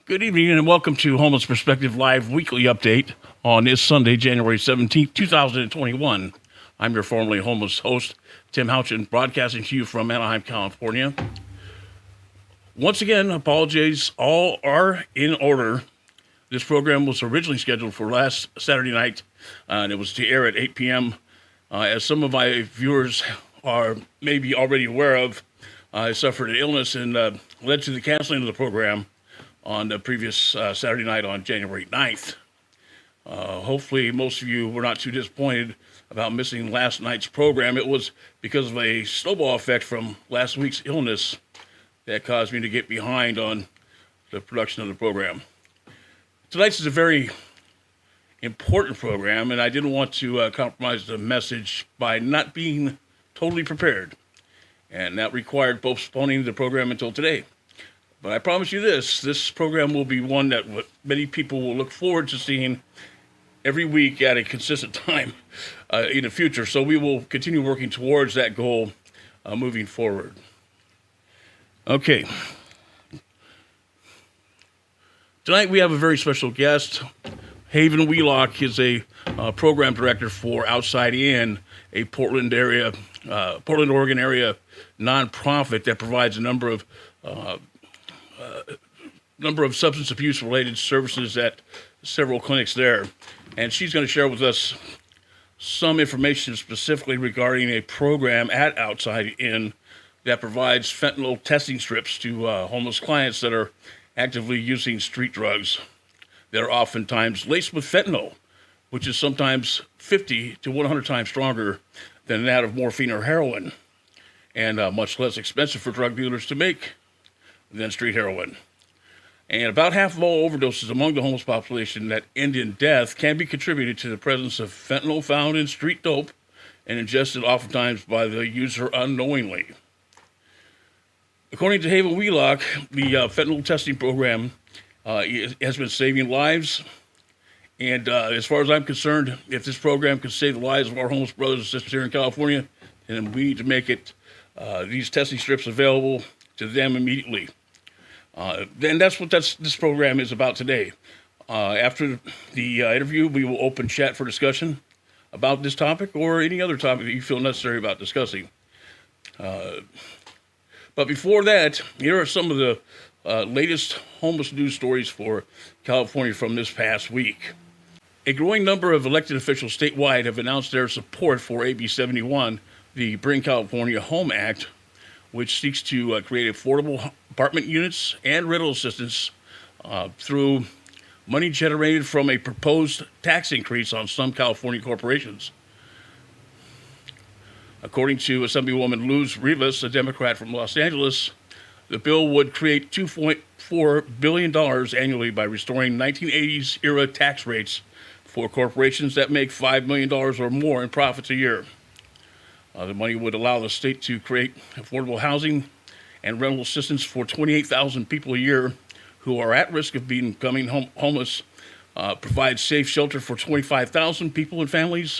Good evening and welcome to Homeless Perspective Live Weekly Update on this Sunday, January 17th, 2021. I'm your formerly homeless host, Tim Houchin, broadcasting to you from Anaheim, California. Once again, apologies, all are in order. This program was originally scheduled for last Saturday night, and it was to air at 8 p.m. As some of my viewers are maybe already aware of, I suffered an illness and led to the canceling of the program on the previous Saturday night on January 9th. Hopefully most of you were not too disappointed about missing last night's program. It was because of a snowball effect from last week's illness that caused me to get behind on the production of the program. Tonight's is a very important program, and I didn't want to compromise the message by not being totally prepared. And that required postponing the program until today. But I promise you this program will be one that many people will look forward to seeing every week at a consistent time in the future. So we will continue working towards that goal moving forward. Okay. Tonight we have a very special guest. Haven Wheelock is a program director for Outside In, a Portland, Oregon area nonprofit that provides a number of substance abuse related services at several clinics there. And she's going to share with us some information specifically regarding a program at Outside In that provides fentanyl testing strips to homeless clients that are actively using street drugs that are oftentimes laced with fentanyl, which is sometimes 50 to 100 times stronger than that of morphine or heroin, and much less expensive for drug dealers to make than street heroin. And about half of all overdoses among the homeless population that end in death can be contributed to the presence of fentanyl found in street dope and ingested oftentimes by the user unknowingly. According to Haven Wheelock, the fentanyl testing program has been saving lives. And as far as I'm concerned, if this program can save the lives of our homeless brothers and sisters here in California, then we need to make these testing strips available to them immediately. Then that's what this program is about today. After the interview, we will open chat for discussion about this topic or any other topic that you feel necessary about discussing. But before that, here are some of the latest homeless news stories for California from this past week. A growing number of elected officials statewide have announced their support for AB 71, the Bring California Home Act, which seeks to create affordable apartment units and rental assistance through money generated from a proposed tax increase on some California corporations. According to Assemblywoman Luz Rivas, a Democrat from Los Angeles, the bill would create $2.4 billion annually by restoring 1980s-era tax rates for corporations that make $5 million or more in profits a year. The money would allow the state to create affordable housing and rental assistance for 28,000 people a year who are at risk of becoming homeless, provide safe shelter for 25,000 people and families,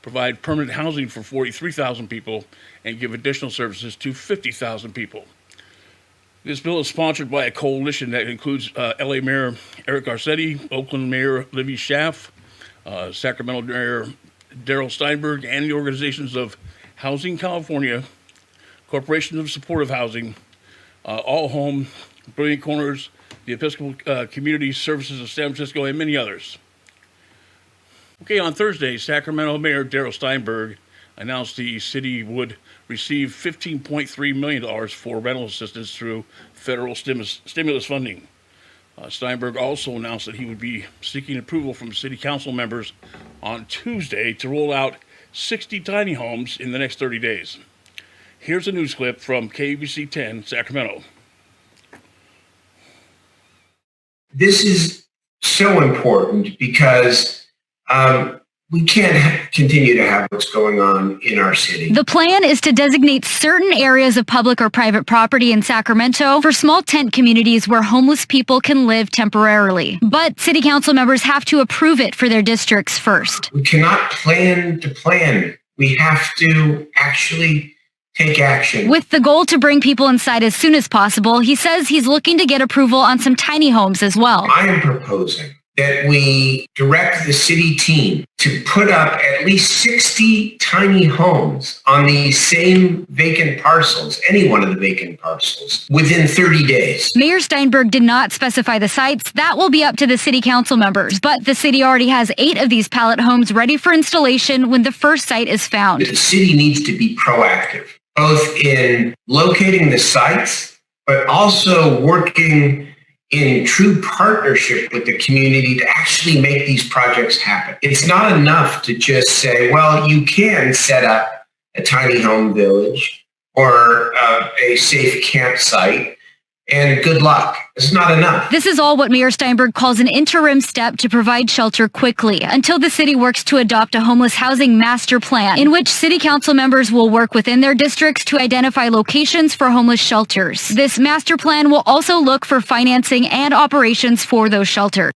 provide permanent housing for 43,000 people, and give additional services to 50,000 people. This bill is sponsored by a coalition that includes LA Mayor Eric Garcetti, Oakland Mayor Libby Schaaf, Sacramento Mayor Darrel Steinberg, and the organizations of Housing California, Corporation of Supportive Housing, All Home, Brilliant Corners, the Episcopal Community Services of San Francisco, and many others. Okay, on Thursday, Sacramento Mayor Darrel Steinberg announced the city would receive $15.3 million for rental assistance through federal stimulus funding. Steinberg also announced that he would be seeking approval from city council members on Tuesday to roll out 60 tiny homes in the next 30 days. Here's a news clip from KBC 10 Sacramento. This is so important because we can't continue to have what's going on in our city. The plan is to designate certain areas of public or private property in Sacramento for small tent communities where homeless people can live temporarily. But city council members have to approve it for their districts first. We cannot plan to plan. We have to actually take action. With the goal to bring people inside as soon as possible, he says he's looking to get approval on some tiny homes as well. I am proposing that we direct the city team to put up at least 60 tiny homes on these same vacant parcels, any one of the vacant parcels, within 30 days. Mayor Steinberg did not specify the sites. That will be up to the city council members. But the city already has 8 of these pallet homes ready for installation when the first site is found. The city needs to be proactive, both in locating the sites, but also working in true partnership with the community to actually make these projects happen. It's not enough to just say, well, you can set up a tiny home village or a safe campsite, and good luck. It's not enough. This is all what Mayor Steinberg calls an interim step to provide shelter quickly until the city works to adopt a homeless housing master plan in which city council members will work within their districts to identify locations for homeless shelters. This master plan will also look for financing and operations for those shelters.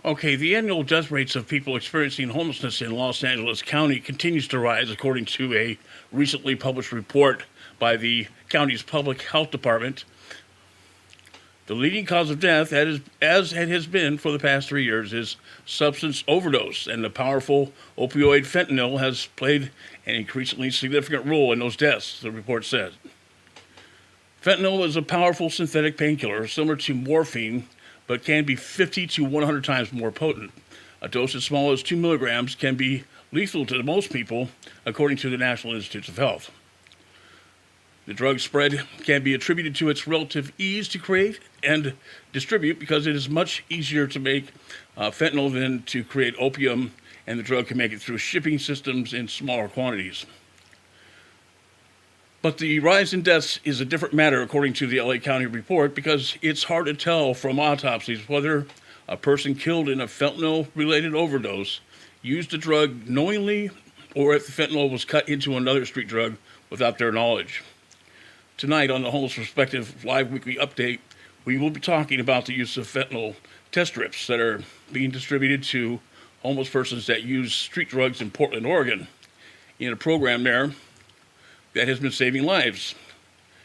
Okay, the annual death rates of people experiencing homelessness in Los Angeles County continues to rise, according to a recently published report by the county's public health department. The leading cause of death, as it has been for the past 3 years, is substance overdose, and the powerful opioid fentanyl has played an increasingly significant role in those deaths, the report said. Fentanyl is a powerful synthetic painkiller similar to morphine, but can be 50 to 100 times more potent. A dose as small as 2 milligrams can be lethal to most people, according to the National Institutes of Health. The drug spread can be attributed to its relative ease to create and distribute because it is much easier to make fentanyl than to create opium, and the drug can make it through shipping systems in smaller quantities. But the rise in deaths is a different matter, according to the LA County report, because it's hard to tell from autopsies whether a person killed in a fentanyl-related overdose used the drug knowingly or if the fentanyl was cut into another street drug without their knowledge. Tonight on the Homeless Perspective Live Weekly Update, we will be talking about the use of fentanyl test strips that are being distributed to homeless persons that use street drugs in Portland, Oregon, in a program there that has been saving lives.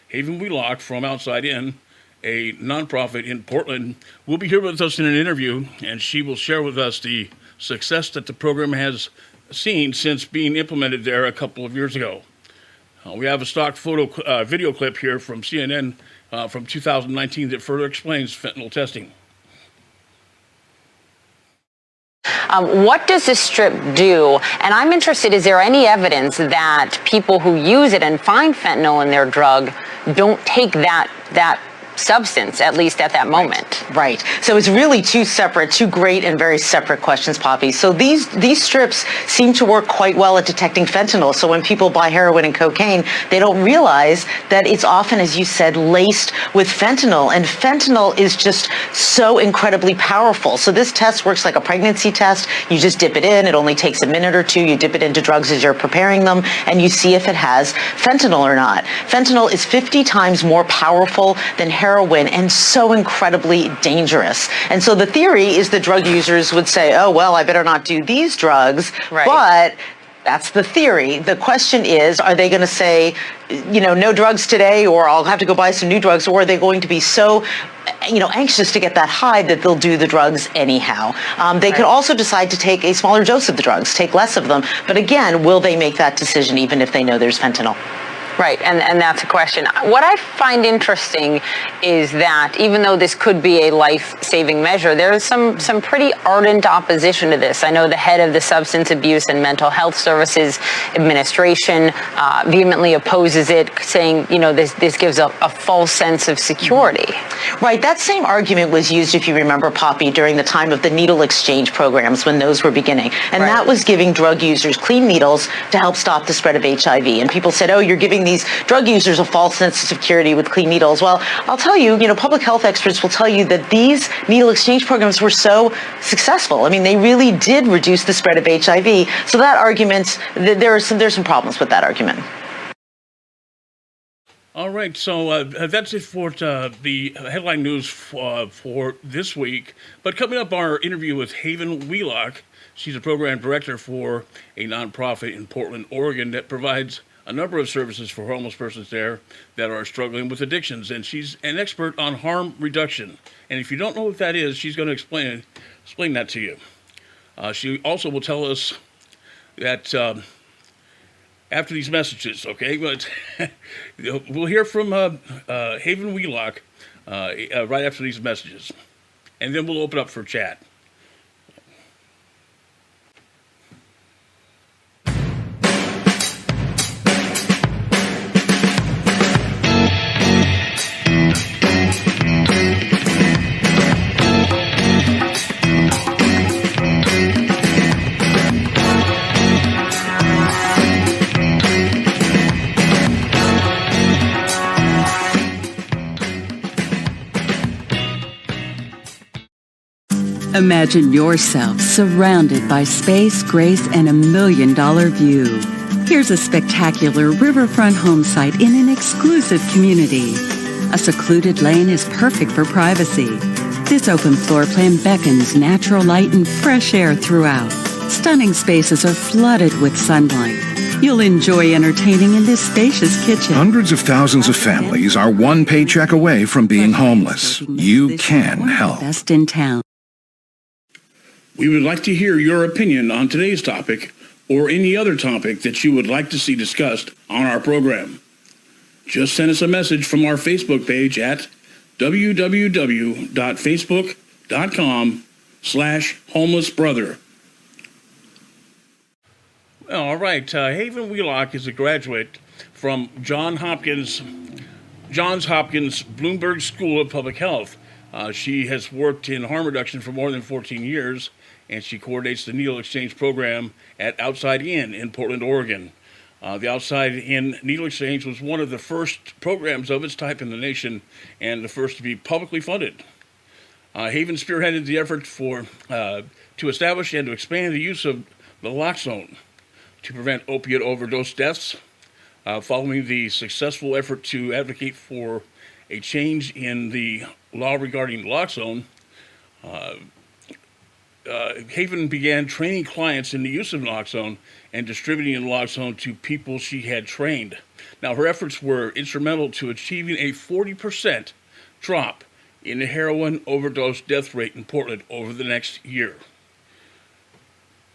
Haven Wheelock from Outside In, a nonprofit in Portland, will be here with us in an interview, and she will share with us the success that the program has seen since being implemented there a couple of years ago. We have a stock video clip here from CNN from 2019 that further explains fentanyl testing. What does this strip do? And I'm interested, is there any evidence that people who use it and find fentanyl in their drug don't take that substance, at least at that moment? Right. So it's really two great and very separate questions, Poppy. So these strips seem to work quite well at detecting fentanyl. So when people buy heroin and cocaine, they don't realize that it's often, as you said, laced with fentanyl. And fentanyl is just so incredibly powerful. So this test works like a pregnancy test. You just dip it in. It only takes a minute or two. You dip it into drugs as you're preparing them, and you see if it has fentanyl or not. Fentanyl is 50 times more powerful than heroin and so incredibly dangerous. And so the theory is that drug users would say, oh, well, I better not do these drugs. Right. But that's the theory. The question is, are they going to say, no drugs today, or I'll have to go buy some new drugs, or are they going to be so anxious to get that high that they'll do the drugs anyhow? They could also decide to take a smaller dose of the drugs, take less of them. But again, will they make that decision even if they know there's fentanyl? Right, and that's a question. What I find interesting is that even though this could be a life-saving measure, there is some pretty ardent opposition to this. I know the head of the Substance Abuse and Mental Health Services Administration vehemently opposes it, saying, this gives a false sense of security. Right, that same argument was used, if you remember, Poppy, during the time of the needle exchange programs when those were beginning. And that was giving drug users clean needles to help stop the spread of HIV. And people said, oh, you're giving these drug users a false sense of security with clean needles. Well, I'll tell you, public health experts will tell you that these needle exchange programs were so successful. I mean, they really did reduce the spread of HIV. So that argument, there's some problems with that argument. All right, so that's it for the headline news for this week. But coming up, our interview with Haven Wheelock. She's a program director for a nonprofit in Portland, Oregon that provides a number of services for homeless persons there that are struggling with addictions. And she's an expert on harm reduction. And if you don't know what that is, she's going to explain that to you. She also will tell us that after these messages, okay? But we'll hear from Haven Wheelock right after these messages. And then we'll open up for chat. Imagine yourself surrounded by space, grace, and $1 million view. Here's a spectacular riverfront home site in an exclusive community. A secluded lane is perfect for privacy. This open floor plan beckons natural light and fresh air throughout. Stunning spaces are flooded with sunlight. You'll enjoy entertaining in this spacious kitchen. Hundreds of thousands of families are one paycheck away from being homeless. You can help. Best in town. We would like to hear your opinion on today's topic or any other topic that you would like to see discussed on our program. Just send us a message from our Facebook page at www.facebook.com/homelessbrother. All right. Haven Wheelock is a graduate from Johns Hopkins Bloomberg School of Public Health. She has worked in harm reduction for more than 14 years, and she coordinates the Needle Exchange program at Outside In Portland, Oregon. The Outside In Needle Exchange was one of the first programs of its type in the nation and the first to be publicly funded. Haven spearheaded the effort to establish and to expand the use of the naloxone to prevent opiate overdose deaths. Following the successful effort to advocate for a change in the law regarding naloxone, Haven began training clients in the use of naloxone and distributing naloxone to people she had trained. Now, her efforts were instrumental to achieving a 40% drop in the heroin overdose death rate in Portland over the next year.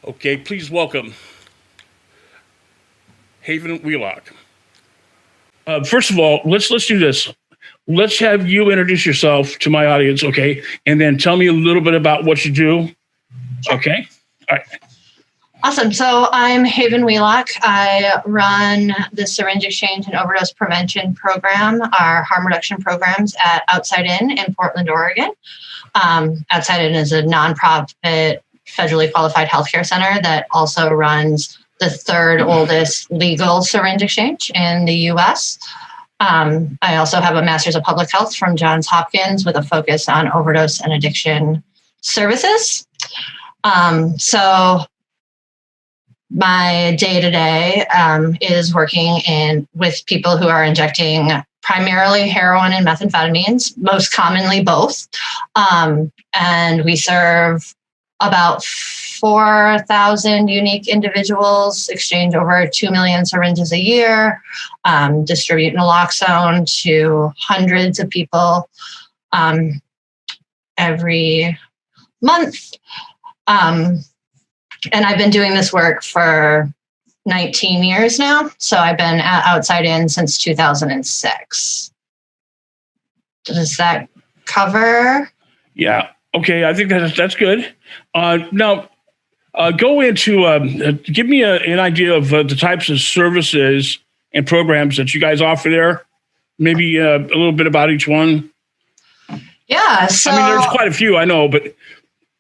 Okay, please welcome Haven Wheelock. First of all, let's do this. Let's have you introduce yourself to my audience, okay? And then tell me a little bit about what you do. Okay. All right. Awesome. So I'm Haven Wheelock. I run the Syringe Exchange and Overdose Prevention Program, our harm reduction programs at Outside In Portland, Oregon. Outside In is a nonprofit, federally qualified healthcare center that also runs the third oldest legal syringe exchange in the U.S. I also have a master's of public health from Johns Hopkins with a focus on overdose and addiction services. So my day-to-day is working with people who are injecting primarily heroin and methamphetamines, most commonly both. And we serve about 4,000 unique individuals, exchange over 2 million syringes a year, distribute naloxone to hundreds of people every month. And I've been doing this work for 19 years now. So I've been Outside In since 2006. Does that cover? Yeah. Okay. I think that's good. Now, go into, give me an idea of the types of services and programs that you guys offer there. Maybe a little bit about each one. Yeah. So, I mean, there's quite a few, I know, but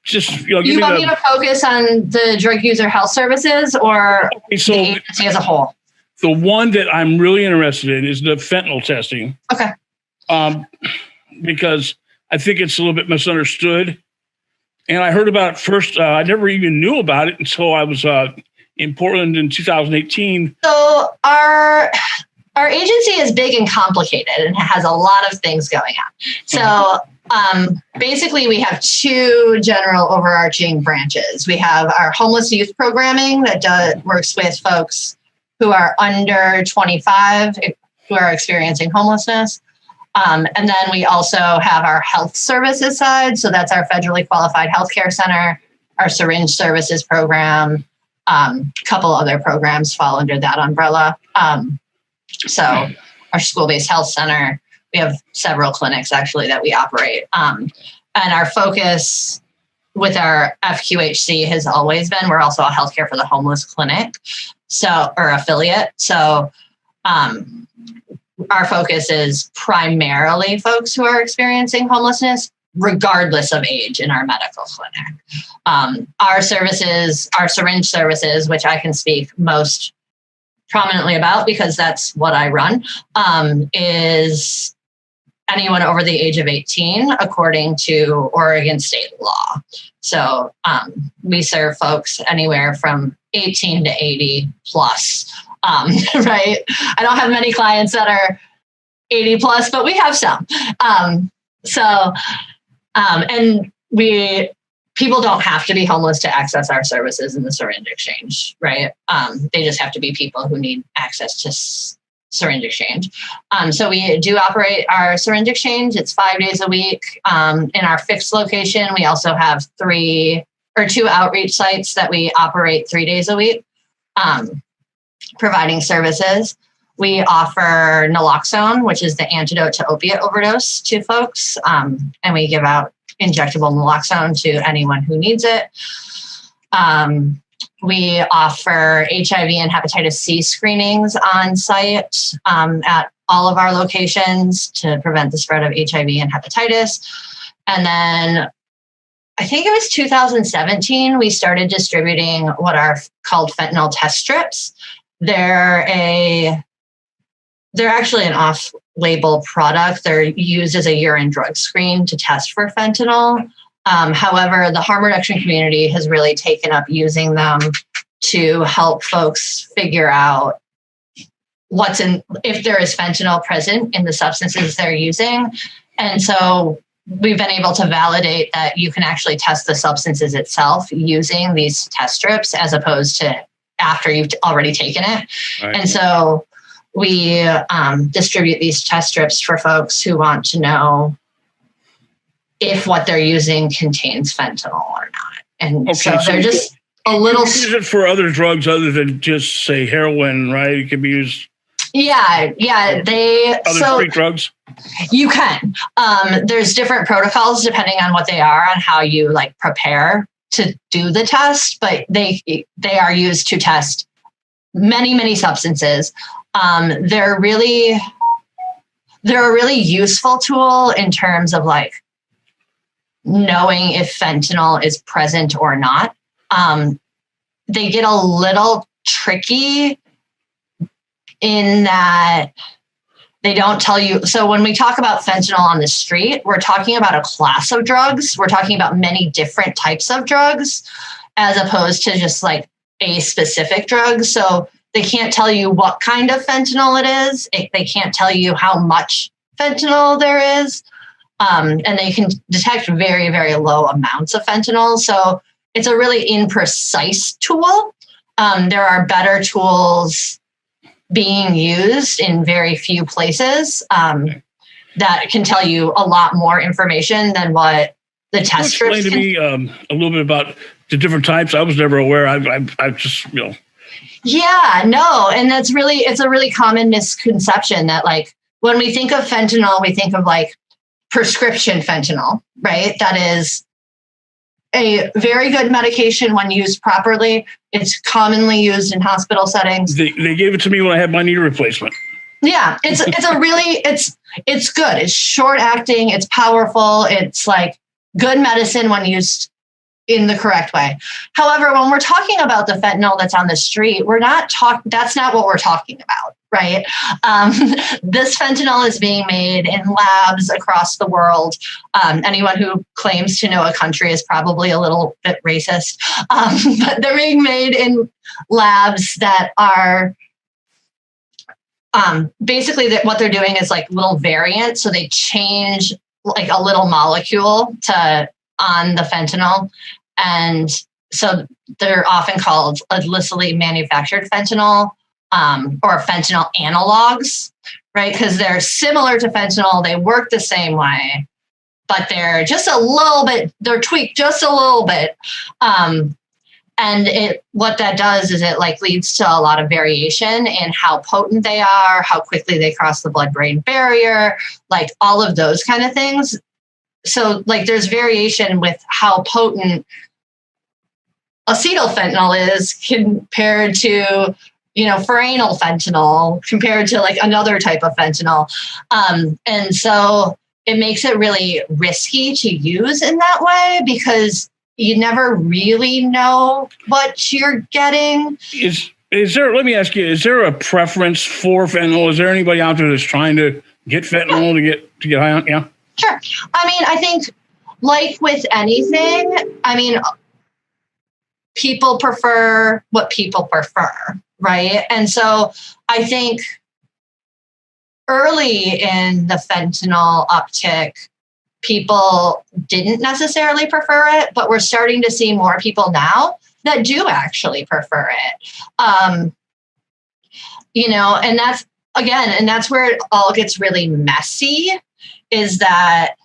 just, you want me to focus on the drug user health services or the agency as a whole? The one that I'm really interested in is the fentanyl testing. Okay. Because I think it's a little bit misunderstood. And I heard about it first. I never even knew about it until I was in Portland in 2018. So our agency is big and complicated and has a lot of things going on. So basically, we have two general overarching branches. We have our homeless youth programming that works with folks who are under 25 who are experiencing homelessness. And then we also have our health services side. So that's our federally qualified healthcare center, our syringe services program, a couple other programs fall under that umbrella. So our school-based health center, we have several clinics actually that we operate. And our focus with our FQHC has always been, we're also a healthcare for the homeless clinic, or affiliate. So our focus is primarily folks who are experiencing homelessness, regardless of age in our medical clinic. Our services, our syringe services, which I can speak most prominently about because that's what I run, is anyone over the age of 18, according to Oregon state law. So we serve folks anywhere from 18 to 80 plus, right? I don't have many clients that are 80 plus, but we have some. And people don't have to be homeless to access our services in the syringe exchange, right? They just have to be people who need access to syringe exchange. So we do operate our syringe exchange. It's 5 days a week. In our fixed location, we also have 2 outreach sites that we operate 3 days a week, providing services. We offer naloxone, which is the antidote to opiate overdose to folks. And we give out injectable naloxone to anyone who needs it. We offer HIV and hepatitis C screenings on site at all of our locations to prevent the spread of HIV and hepatitis. And then I think it was 2017, we started distributing what are called fentanyl test strips. They're actually an off-label product. They're used as a urine drug screen to test for fentanyl. However, the harm reduction community has really taken up using them to help folks figure out if there is fentanyl present in the substances they're using. And so we've been able to validate that you can actually test the substances itself using these test strips as opposed to after you've already taken it. Right. And so we distribute these test strips for folks who want to know if what they're using contains fentanyl or not. And so they're just a little... Use it for other drugs other than just, say, heroin, right? It can be used... Yeah. Other street drugs? You can. There's different protocols depending on what they are, on how you prepare to do the test, but they are used to test many, many substances. They're a really useful tool in terms of knowing if fentanyl is present or not. They get a little tricky in that they don't tell you. So when we talk about fentanyl on the street, we're talking about a class of drugs. We're talking about many different types of drugs as opposed to just a specific drug. So they can't tell you what kind of fentanyl it is. They can't tell you how much fentanyl there is. And they can detect very, very low amounts of fentanyl. So it's a really imprecise tool. There are better tools being used in very few places that can tell you a lot more information than what the test strips can. Explain to me a little bit about the different types. I was never aware. I've just, Yeah, no. And it's a really common misconception that when we think of fentanyl, we think of prescription fentanyl, right? That is a very good medication when used properly. It's commonly used in hospital settings. They gave it to me when I had my knee replacement. Yeah, it's good. It's short acting. It's powerful. It's good medicine when used in the correct way. However, when we're talking about the fentanyl that's on the street, that's not what we're talking about, right? This fentanyl is being made in labs across the world. Anyone who claims to know a country is probably a little bit racist, but they're being made in labs that are basically what they're doing is little variants. So they change a little molecule on the fentanyl. And so they're often called illicitly manufactured fentanyl. or fentanyl analogs, right? Because they're similar to fentanyl, they work the same way, but they're just a little bit, they're tweaked just a little bit. And what that does is it like leads to a lot of variation in how potent they are, how quickly they cross the blood-brain barrier, like all of those kind of things. So like there's variation with how potent acetylfentanyl is compared to, furanol fentanyl, compared to like another type of fentanyl. And so it makes it really risky to use in that way because you never really know what you're getting. Is there, let me ask you, is there a preference for fentanyl? Is there anybody out there that's trying to get fentanyl to get high on? Yeah. Sure. I mean, I think like with anything, people prefer what people prefer, right? And so I think early in the fentanyl uptick, people didn't necessarily prefer it, but we're starting to see more people now that do actually prefer it. And that's, again, and that's where it all gets really messy is that,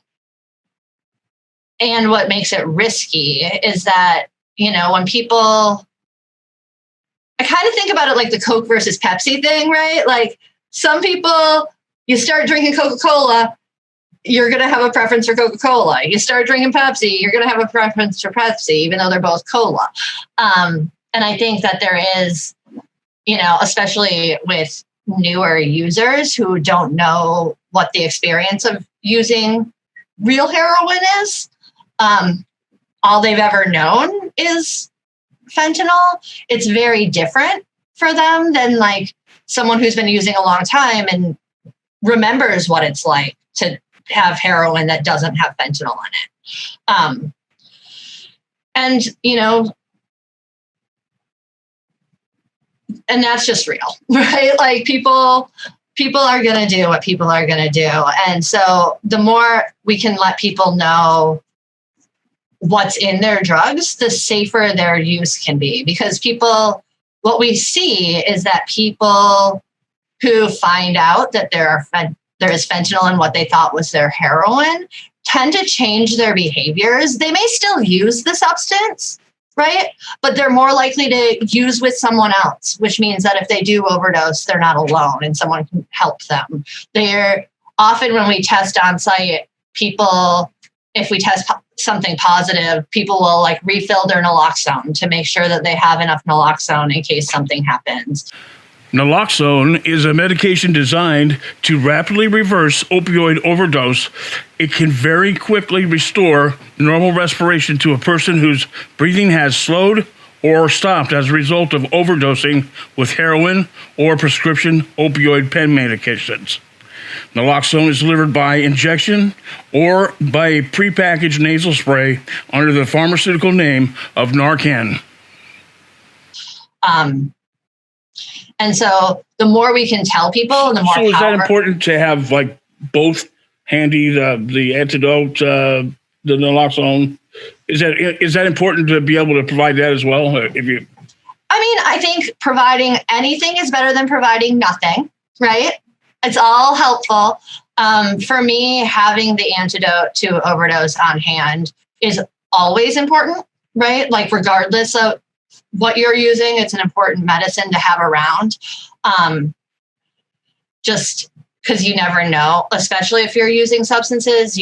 and what makes it risky is that, when people, I kind of think about it like the Coke versus Pepsi thing, right? Like some people, you start drinking Coca-Cola, you're going to have a preference for Coca-Cola. You start drinking Pepsi, you're going to have a preference for Pepsi, even though they're both cola. And I think that there is, especially with newer users who don't know what the experience of using real heroin is, all they've ever known is fentanyl. It's very different for them than like someone who's been using a long time and remembers what it's like to have heroin that doesn't have fentanyl in it. And that's just real, right? Like people are going to do what people are going to do. And so the more we can let people know what's in their drugs, the safer their use can be. Because what we see is that people who find out that there is fentanyl in what they thought was their heroin tend to change their behaviors. They may still use the substance, right? But they're more likely to use with someone else, which means that if they do overdose, they're not alone and someone can help them. They're often, when we test on site, if we test something positive, people will like refill their naloxone to make sure that they have enough naloxone in case something happens. Naloxone is a medication designed to rapidly reverse opioid overdose. It can very quickly restore normal respiration to a person whose breathing has slowed or stopped as a result of overdosing with heroin or prescription opioid pen medications. Naloxone is delivered by injection or by a prepackaged nasal spray under the pharmaceutical name of Narcan. And so the more we can tell people, the more So is that important to have like both handy, the antidote, the naloxone? Is that important to be able to provide that as well? I think providing anything is better than providing nothing, right? It's all helpful. For me, having the antidote to overdose on hand is always important, right? Like regardless of what you're using, it's an important medicine to have around. Just because you never know, especially if you're using substances,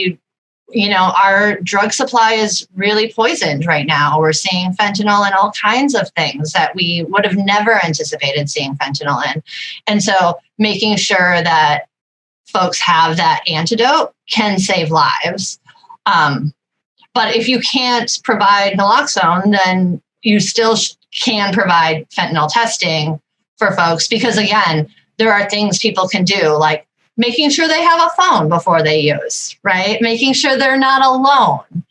our drug supply is really poisoned right now. We're seeing fentanyl in all kinds of things that we would have never anticipated seeing fentanyl in. And so making sure that folks have that antidote can save lives. But if you can't provide naloxone, then you still can provide fentanyl testing for folks, because again, there are things people can do, like making sure they have a phone before they use, right? Making sure they're not alone.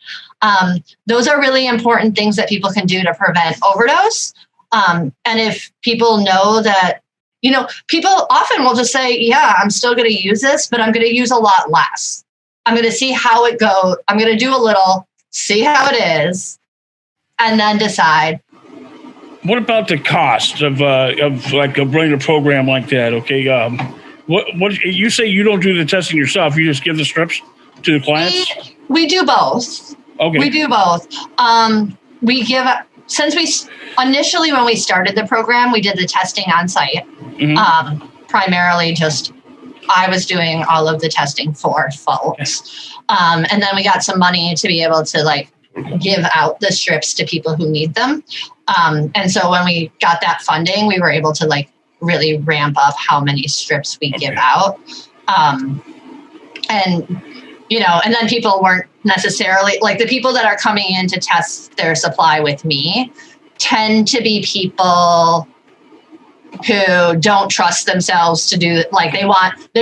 Those are really important things that people can do to prevent overdose. And if people know that, people often will just say, yeah, I'm still going to use this, but I'm going to use a lot less. I'm going to see how it goes. I'm going to do a little, see how it is, and then decide. What about the cost of like running a program like that? Okay, what you say you don't do the testing yourself? You just give the strips to the clients? We do both. Okay. We do both. We give, initially when we started the program, we did the testing on site. Primarily just I was doing all of the testing for folks. And then we got some money to be able to like give out the strips to people who need them. And so when we got that funding, we were able to like really ramp up how many strips we give out. And, you know, and then people weren't necessarily like the people that are coming in to test their supply with me tend to be people who don't trust themselves to do like they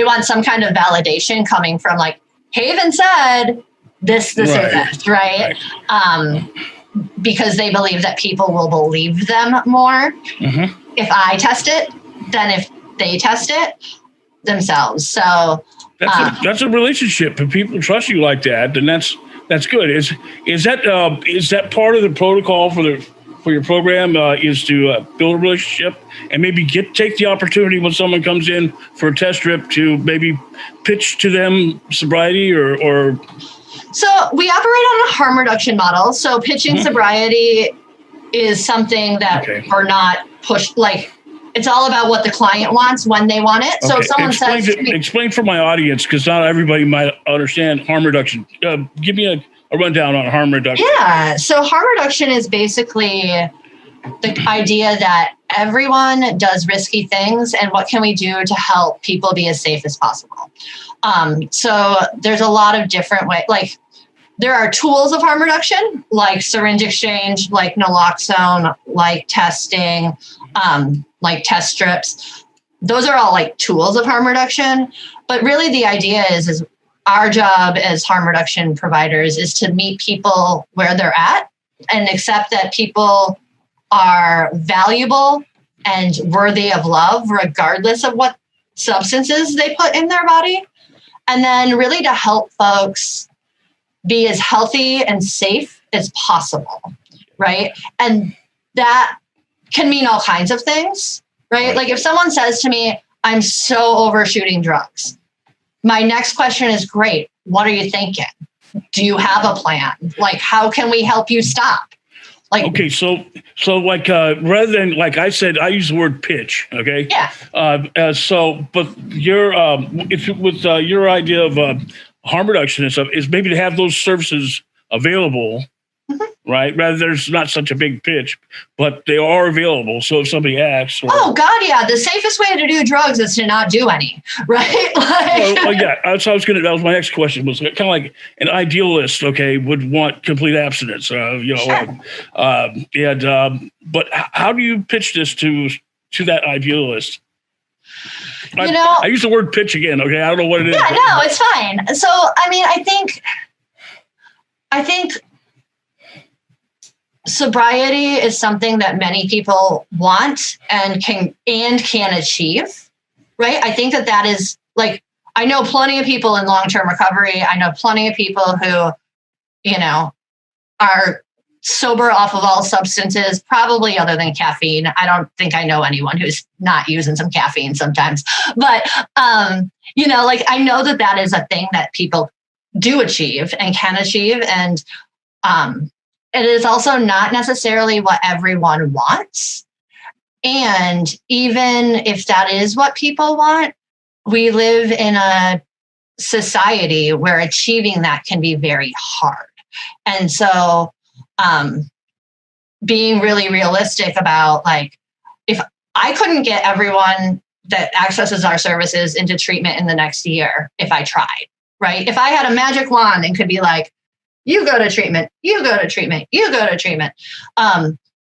want some kind of validation coming from like Haven said this or this, right? Because they believe that people will believe them more if I test it than if they test it themselves. So that's a relationship. If people trust you like that, then that's good. Is that part of the protocol for your program? Is to build a relationship and maybe take the opportunity when someone comes in for a test strip to maybe pitch to them sobriety or. So we operate on a harm reduction model. So pitching sobriety is something that we're not pushed like. It's all about what the client wants when they want it. So if someone explain for my audience, because not everybody might understand harm reduction. Give me a rundown on harm reduction. Yeah. So harm reduction is basically the idea that everyone does risky things and what can we do to help people be as safe as possible? So there's a lot of different ways, like there are tools of harm reduction, like syringe exchange, like naloxone, like testing, like test strips. Those are all like tools of harm reduction. But really the idea is our job as harm reduction providers is to meet people where they're at and accept that people are valuable and worthy of love, regardless of what substances they put in their body. And then really to help folks be as healthy and safe as possible, right? And that can mean all kinds of things, right? Like if someone says to me, I'm so overshooting drugs, my next question is, great, what are you thinking? Do you have a plan? Like, how can we help you stop? Like, okay, so like rather than like I said, I use the word pitch. Okay. Yeah. But your your idea of harm reduction and stuff is maybe to have those services available, right? Rather, there's not such a big pitch, but they are available. So if somebody asks, oh God, yeah, the safest way to do drugs is to not do any, right? Like, yeah, that was my next question. Was kind of like an idealist, okay, would want complete abstinence, but how do you pitch this to that idealist? I use the word pitch again. Okay, I don't know what it is. Yeah, no, it's fine. So, I mean, I think sobriety is something that many people want and can achieve, right? I think that is like, I know plenty of people in long-term recovery. I know plenty of people who, are sober off of all substances, probably other than caffeine. I don't think I know anyone who's not using some caffeine sometimes, but, like I know that is a thing that people do achieve and can achieve. And, it is also not necessarily what everyone wants. And even if that is what people want, we live in a society where achieving that can be very hard. And so being really realistic about like, if I couldn't get everyone that accesses our services into treatment in the next year, if I tried, right? If I had a magic wand and could be like, you go to treatment, you go to treatment, you go to treatment.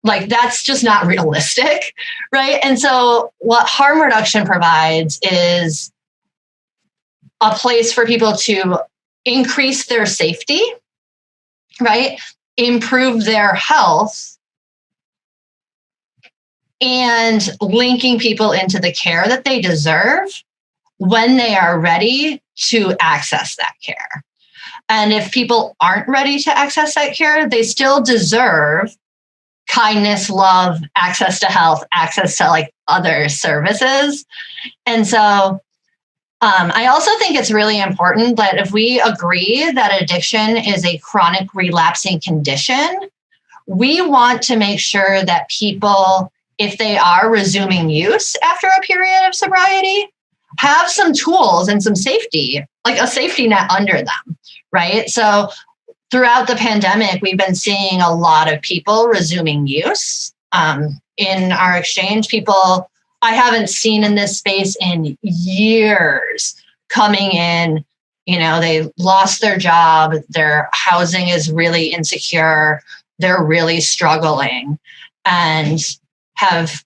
Like that's just not realistic, right? And so what harm reduction provides is a place for people to increase their safety, right? Improve their health and linking people into the care that they deserve when they are ready to access that care. And if people aren't ready to access that care, they still deserve kindness, love, access to health, access to like other services. And so I also think it's really important that if we agree that addiction is a chronic relapsing condition, we want to make sure that people, if they are resuming use after a period of sobriety, have some tools and some safety, like a safety net under them, right? So throughout the pandemic, we've been seeing a lot of people resuming use. In our exchange, people I haven't seen in this space in years coming in, they lost their job, their housing is really insecure, they're really struggling, and have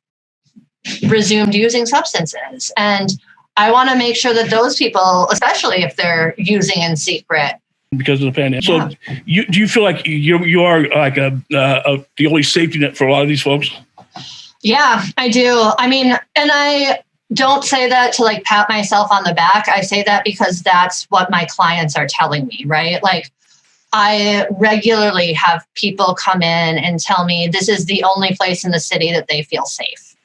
resumed using substances. And I want to make sure that those people, especially if they're using in secret, because of the pandemic. Yeah. So do you feel like you are like the only safety net for a lot of these folks? Yeah, I do. I mean, and I don't say that to like pat myself on the back. I say that because that's what my clients are telling me, right? Like I regularly have people come in and tell me this is the only place in the city that they feel safe.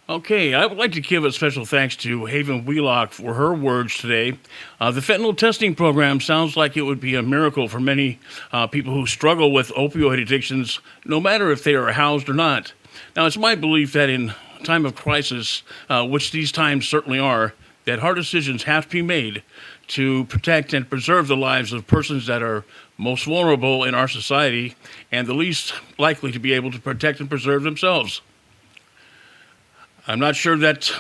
Okay, I would like to give a special thanks to Haven Wheelock for her words today. The fentanyl testing program sounds like it would be a miracle for many people who struggle with opioid addictions, no matter if they are housed or not. Now, it's my belief that in time of crisis, which these times certainly are, that hard decisions have to be made to protect and preserve the lives of persons that are most vulnerable in our society and the least likely to be able to protect and preserve themselves. I'm not sure that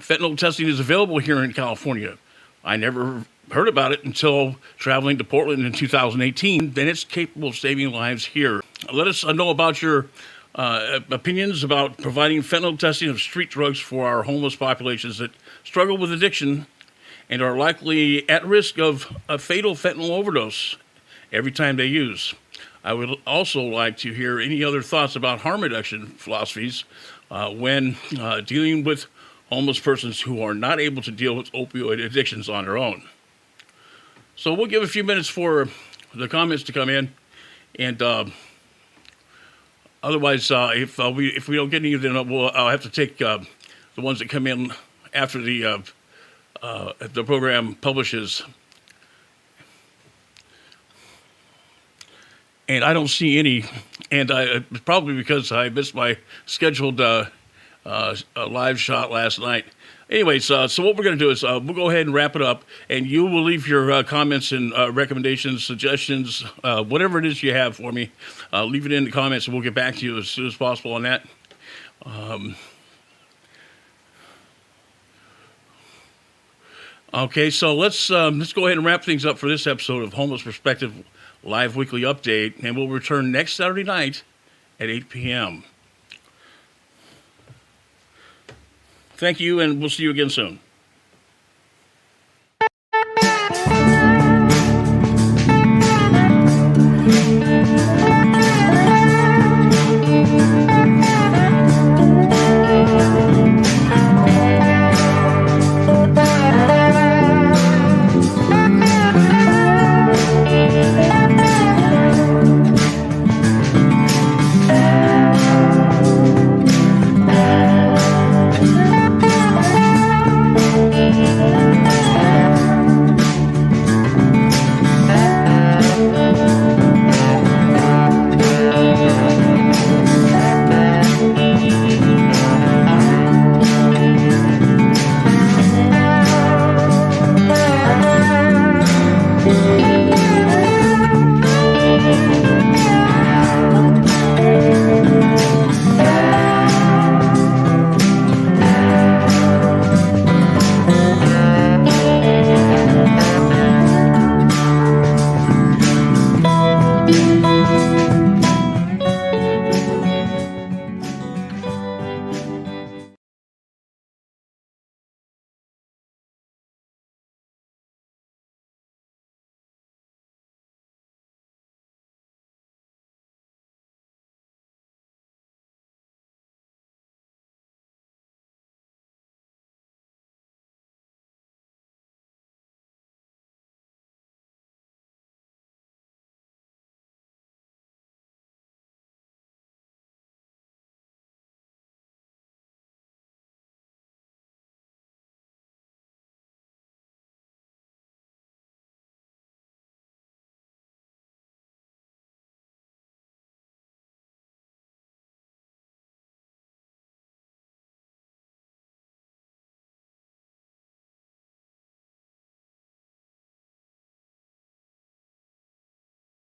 fentanyl testing is available here in California. I never heard about it until traveling to Portland in 2018. Then it's capable of saving lives here. Let us know about your opinions about providing fentanyl testing of street drugs for our homeless populations that struggle with addiction and are likely at risk of a fatal fentanyl overdose every time they use. I would also like to hear any other thoughts about harm reduction philosophies when dealing with homeless persons who are not able to deal with opioid addictions on their own. So we'll give a few minutes for the comments to come in, and otherwise, if we don't get any, then I'll have to take the ones that come in after the program publishes. And I don't see any, and it's probably because I missed my scheduled live shot last night. Anyways, so what we're going to do is we'll go ahead and wrap it up, and you will leave your comments and recommendations, suggestions, whatever it is you have for me. Leave it in the comments, and we'll get back to you as soon as possible on that. Okay, so let's go ahead and wrap things up for this episode of Homeless Perspective Live Weekly Update, and we'll return next Saturday night at 8 p.m. Thank you, and we'll see you again soon.